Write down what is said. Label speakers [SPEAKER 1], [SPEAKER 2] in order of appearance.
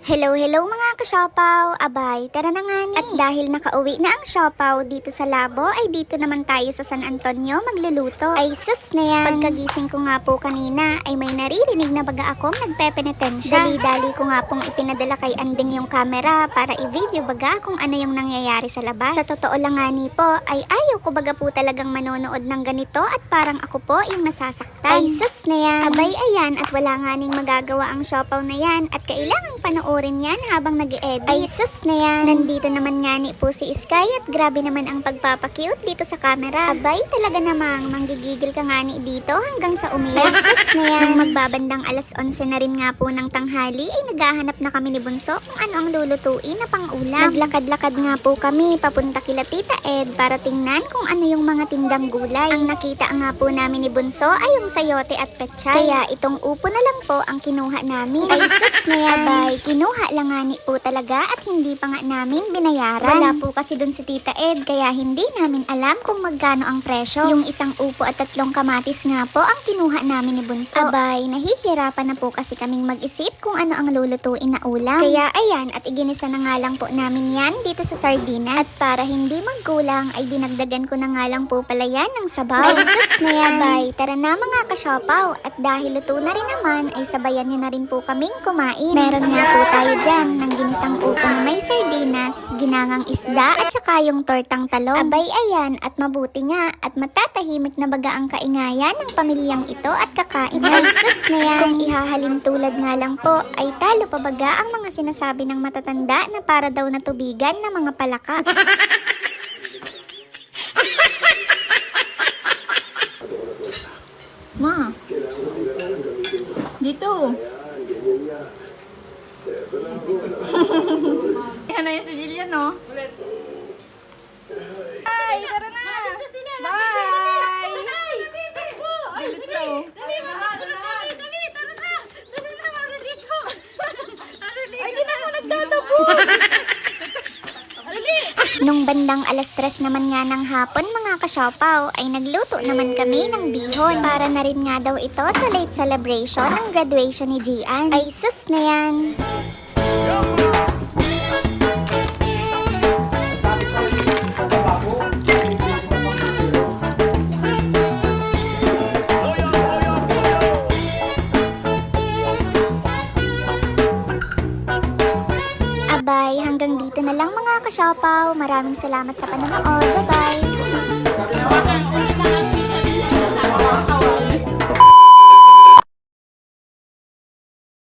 [SPEAKER 1] Hello, hello mga ka-siopaw! Abay, tara na nga ni. At dahil nakauwi na ang siopaw dito sa labo, ay dito naman tayo sa San Antonio magluluto. Ay sus na yan! Pagkagising ko nga po kanina, ay may naririnig na baga akong nagpepenitensya. Dali-dali ko nga pong ipinadala kay Anding yung camera para i-video baga kung ano yung nangyayari sa labas. Sa totoo lang nga ni po, ay ayaw ko baga po talagang manonood ng ganito at parang ako po yung nasasaktan. Ay sus na yan! Abay, ayan, at wala nga ning magagawa ang siopaw na yan at kailangang panoorin yan habang nag-e-edit. Ay sus na yan! Nandito naman nga ni po si Sky at grabe naman ang pagpapakyut dito sa camera. Abay, talaga namang manggigigil ka nga ni dito hanggang sa umiyak. Ay sus na yan! Nung magbabandang alas 11 na rin nga po ng tanghali ay naghahanap na kami ni Bunso kung ano ang lulutuin na pang-ulam. Naglakad-lakad nga po kami papunta kila Tita Ed para tingnan kung ano yung mga tindang gulay. Ang nakita nga po namin ni Bunso ay yung sayote at pechay. Kaya itong upo na lang po ang kinuha namin. Ay sus na yan! Abay, kinuha lang nga ni po talaga at hindi pa nga namin binayaran. Wala po kasi dun si Tita Ed kaya hindi namin alam kung magkano ang presyo. Yung isang upo at 3 kamatis nga po ang kinuha namin ni Bunso. Abay, nahihirapan na po kasi kaming mag-isip kung ano ang lulutuin na ulam. Kaya ayan, at iginisa na nga lang po namin yan dito sa sardinas. At para hindi magkulang ay dinagdagan ko na nga lang po pala yan ng sabaw. Ay sus na yan! Abay, tara na mga ka-siopaw. At dahil luto na rin naman ay sabayan nyo na rin po kaming kumain. Meron nga po tayo dyan ng ginisang upo na may sardinas, ginangang isda at saka yung tortang talong. Abay ayan, at mabuti nga at matatahimik na baga ang kaingayan ng pamilyang ito at kakain. Ay sus na yan! Kung ihahalin tulad nga lang po ay talo pa baga ang mga sinasabi ng matatanda na para daw natubigan ng mga palaka.
[SPEAKER 2] Ma, dito. Yan na yan si Jillian, no? Ay, tara na! Bye! Dito. Ay, di na ako nagtatapos!
[SPEAKER 1] Nung bandang alas 3 naman nga ng hapon mga ka-siopaw ay nagluto naman kami ng bihon. Para na rin nga daw ito sa late celebration ng graduation ni Gian. Ay sus na yan! Abay, hanggang dito na lang mga ka-siopaw. Maraming salamat sa panonood. Bye-bye!